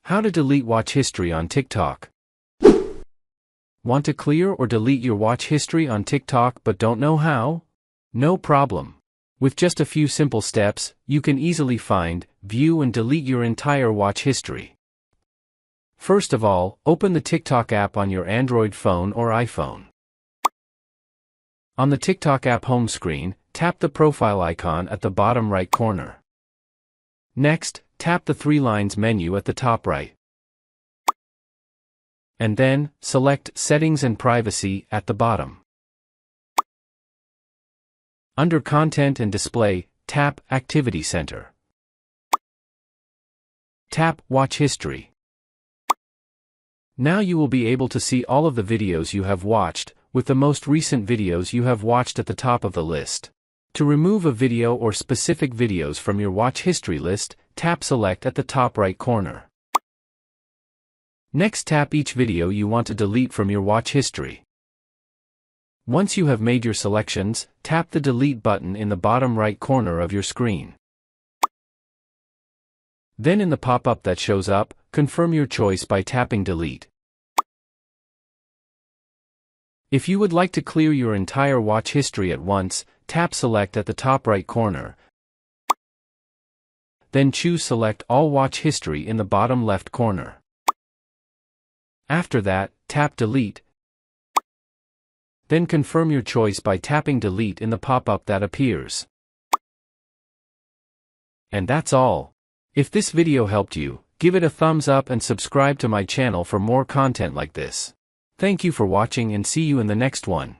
How to delete watch history on TikTok. Want to clear or delete your watch history on TikTok but don't know how? No problem. With just a few simple steps, you can easily find, view and delete your entire watch history. First of all, open the TikTok app on your Android phone or iPhone. On the TikTok app home screen, tap the profile icon at the bottom right corner. Next, tap the three lines menu at the top right. And then, select Settings and Privacy at the bottom. Under Content and Display, tap Activity Center. Tap Watch History. Now you will be able to see all of the videos you have watched, with the most recent videos you have watched at the top of the list. To remove a video or specific videos from your watch history list, tap Select at the top right corner. Next, tap each video you want to delete from your watch history. Once you have made your selections, tap the Delete button in the bottom right corner of your screen. Then in the pop-up that shows up, confirm your choice by tapping Delete. If you would like to clear your entire watch history at once, tap Select at the top right corner. Then choose Select All Watch History in the bottom left corner. After that, tap Delete. Then confirm your choice by tapping Delete in the pop-up that appears. And that's all. If this video helped you, give it a thumbs up and subscribe to my channel for more content like this. Thank you for watching and see you in the next one.